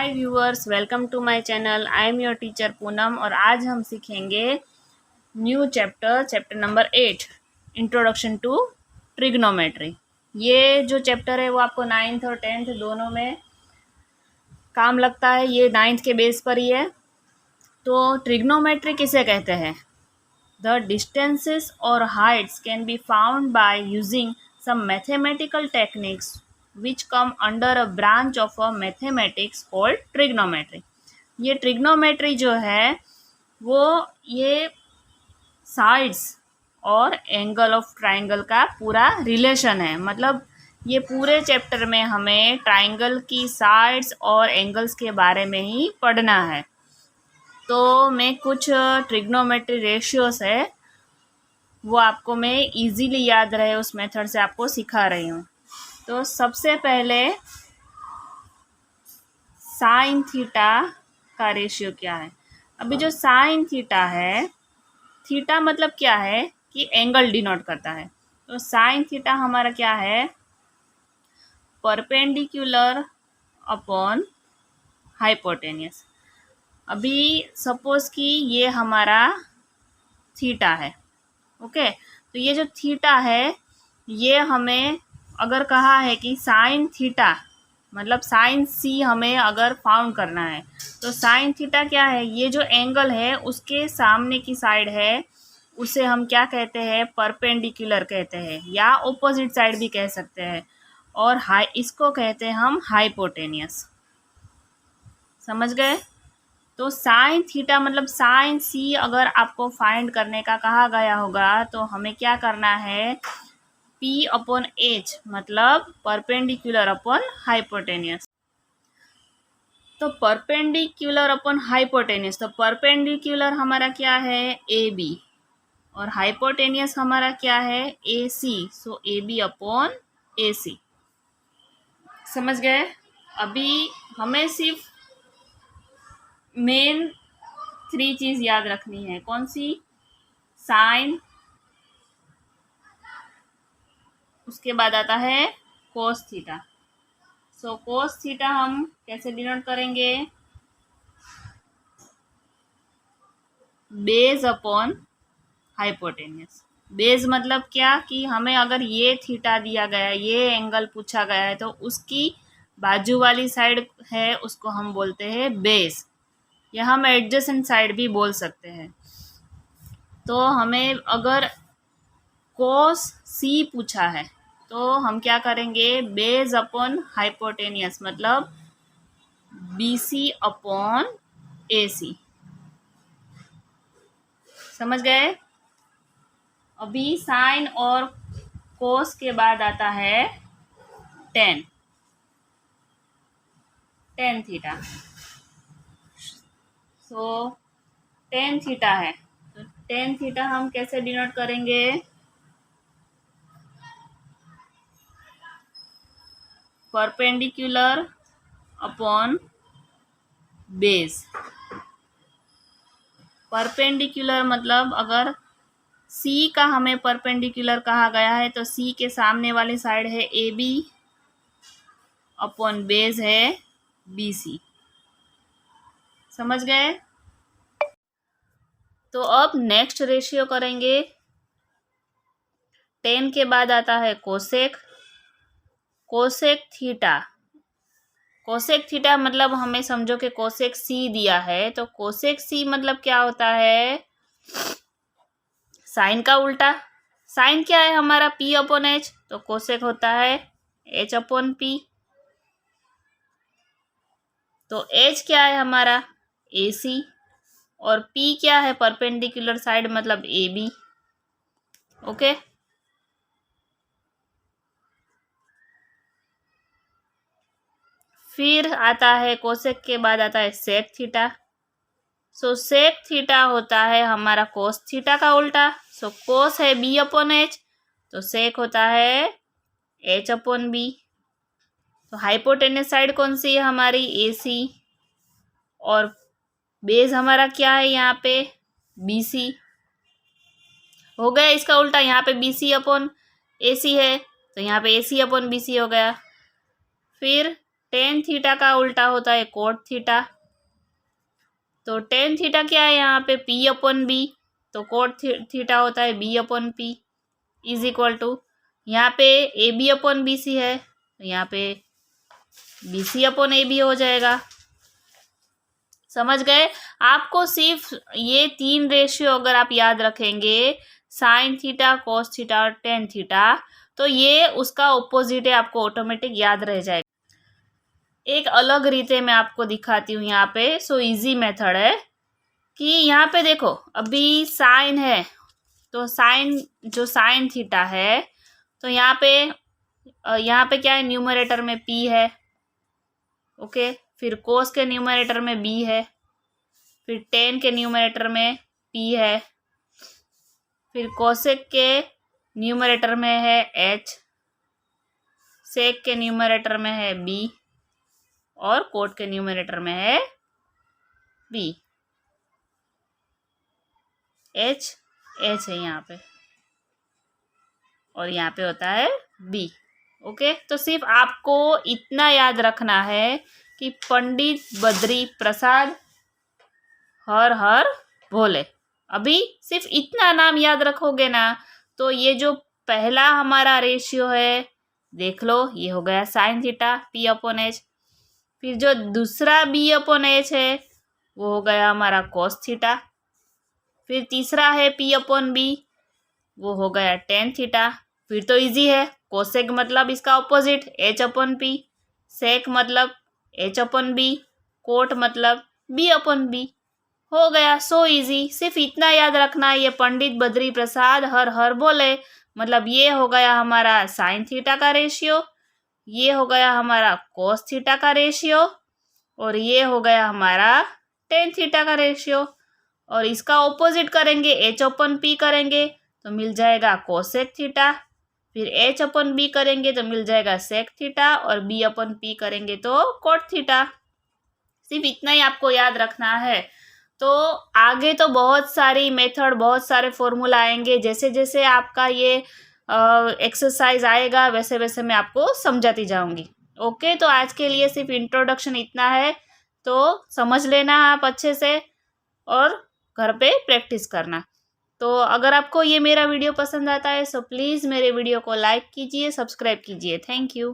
Hi viewers, welcome to my channel. I am your teacher Poonam और आज हम सीखेंगे new chapter number 8, introduction to trigonometry. ये जो चैप्टर है वो आपको 9th और 10th दोनों में काम लगता है। ये 9th के बेस पर ही है। तो ट्रिग्नोमेट्री किसे कहते हैं? द डिस्टेंसेस और Heights can be found by using some mathematical techniques which come under a branch of a mathematics called trigonometry। ये trigonometry जो है वो ये साइड्स और एंगल ऑफ ट्राइंगल का पूरा रिलेशन है। मतलब ये पूरे चैप्टर में हमें ट्राइंगल की साइड्स और एंगल्स के बारे में ही पढ़ना है। तो मैं कुछ ट्रिग्नोमेट्री रेशियोस है वो आपको मैं इजीली याद रहे उस मेथड से आपको सिखा रही हूँ। तो सबसे पहले साइन थीटा का रेशियो क्या है। अभी जो साइन थीटा है, थीटा मतलब क्या है कि एंगल डिनोट करता है। तो साइन थीटा हमारा क्या है? Perpendicular upon hypotenuse. अभी सपोज कि ये हमारा थीटा है, ओके। तो ये जो थीटा है ये हमें अगर कहा है कि साइन थीटा मतलब साइन सी हमें अगर फाउंड करना है तो साइन थीटा क्या है? ये जो एंगल है उसके सामने की साइड है उसे हम क्या कहते हैं? परपेंडिकुलर कहते हैं या ऑपोजिट साइड भी कह सकते हैं। और इसको कहते हैं हम हाइपोटेनियस। समझ गए? तो साइन थीटा मतलब साइन सी अगर आपको फाइंड करने का कहा गया होगा तो हमें क्या करना है? P अपॉन H मतलब परपेंडिकुलर अपॉन हाइपोटेनियस। तो परपेंडिकुलर अपॉन हाइपोटेनियस, तो परपेंडिकुलर हमारा क्या है? AB और हाइपोटेनियस हमारा क्या है? AC। सो AB अपॉन AC। समझ गए? अभी हमें सिर्फ मेन 3 चीज़ याद रखनी है। कौन सी? साइन, उसके बाद आता है कोस थीटा। सो कोस थीटा हम कैसे डिनोट करेंगे? Base upon hypotenuse. बेस मतलब क्या कि हमें अगर ये थीटा दिया गया है, ये एंगल पूछा गया है, तो उसकी बाजू वाली साइड है उसको हम बोलते हैं बेस, या हम एडजेसेंट साइड भी बोल सकते हैं। तो हमें अगर कोस सी पूछा है तो हम क्या करेंगे? बेस अपॉन हाइपोटेनियस मतलब BC अपॉन AC। समझ गए? अभी साइन और कोस के बाद आता है टेन थीटा। सो टेन थीटा है तो टेन थीटा हम कैसे डिनोट करेंगे? Perpendicular upon base. परपेंडिकुलर मतलब अगर C का हमें परपेंडिकुलर कहा गया है तो C के सामने वाली साइड है AB अपॉन बेस है BC। समझ गए? तो अब नेक्स्ट रेशियो करेंगे। 10 के बाद आता है cosec. Cosec theta, cosec theta मतलब हमें समझो कि कोसेक C दिया है तो कोसेक C मतलब क्या होता है? साइन का उल्टा। साइन क्या है हमारा? P अपॉन H, तो कोसेक होता है H अपॉन P। तो H क्या है हमारा? AC और P क्या है? परपेंडिकुलर साइड मतलब AB। ओके। फिर आता है कोसेक के बाद आता है सेक थीटा। सो सेक थीटा होता है हमारा कोस थीटा का उल्टा। सो कोस है B अपॉन H तो सेक होता है H अपॉन B। तो हाइपोटेनस साइड कौन सी है हमारी? AC और बेस हमारा क्या है यहाँ पे? BC। हो गया इसका उल्टा, यहाँ पे BC अपॉन AC है तो यहाँ पे AC अपॉन BC हो गया। फिर टेन थीटा का उल्टा होता है कोट थीटा। तो टेन थीटा क्या है यहाँ पे, पी अपॉन बी। तो कोट थीटा होता है B upon P is equal to, यहाँ पे A B upon B C है, तो यहाँ पे B C upon A B हो जाएगा। समझ गए? आपको सिर्फ ये तीन रेशियो अगर आप याद रखेंगे, साइन थीटा, कोस थीटा और टेन थीटा, तो ये उसका ऑपोजिट है, आपको ऑटोमेटिक याद रह जाएगा। एक अलग रीते मैं आपको दिखाती हूँ यहाँ पे। सो इजी मेथड है कि यहाँ पे देखो, अभी साइन है, तो साइन जो साइन थीटा है, तो यहाँ पे क्या है, न्यूमरेटर में पी है, ओके। फिर कोस के न्यूमरेटर में बी है, फिर टेन के न्यूमरेटर में पी है, फिर कोसेक के न्यूमरेटर में है एच, सेक के न्यूमरेटर में है बी, और कोट के न्यूमरेटर में है बी। एच है यहाँ पे, और यहाँ पे होता है बी, ओके। तो सिर्फ आपको इतना याद रखना है कि पंडित बद्री प्रसाद हर हर भोले। अभी सिर्फ इतना नाम याद रखोगे ना, तो ये जो पहला हमारा रेशियो है, देख लो, ये हो गया sine theta P upon H. फिर जो दूसरा बी अपॉन एच है, वो हो गया हमारा कोस थीटा। फिर तीसरा है पी अपॉन बी, वो हो गया टेन थीटा। फिर तो इजी है, कोसेक मतलब इसका ऑपोजिट एच अपॉन पी, सेक मतलब एच अपॉन बी, कोट मतलब बी अपॉन बी, हो गया। सो इजी, सिर्फ इतना याद रखना है, ये पंडित बद्री प्रसाद हर हर बोले, मतलब ये हो गया हमारा साइन थीटा का रेशियो, ये हो गया हमारा कोस थीटा का रेशियो, और ये हो गया हमारा टेन थीटा का रेशियो। और इसका ऑपोजिट करेंगे, एच अपन पी करेंगे तो मिल जाएगा कोसेक थीटा, फिर एच अपन बी करेंगे तो मिल जाएगा सेक थीटा, और बी अपन पी करेंगे तो कोट थीटा। सिर्फ इतना ही आपको याद रखना है। तो आगे तो बहुत सारी मेथड, बहुत सारे फॉर्मूला आएंगे, जैसे जैसे आपका ये एक्सरसाइज आएगा वैसे वैसे मैं आपको समझाती जाऊंगी, ओके। तो आज के लिए सिर्फ इंट्रोडक्शन इतना है, तो समझ लेना आप अच्छे से, और घर पे प्रैक्टिस करना। तो अगर आपको ये मेरा वीडियो पसंद आता है, सो प्लीज़ मेरे वीडियो को लाइक कीजिए, सब्सक्राइब कीजिए। Thank you.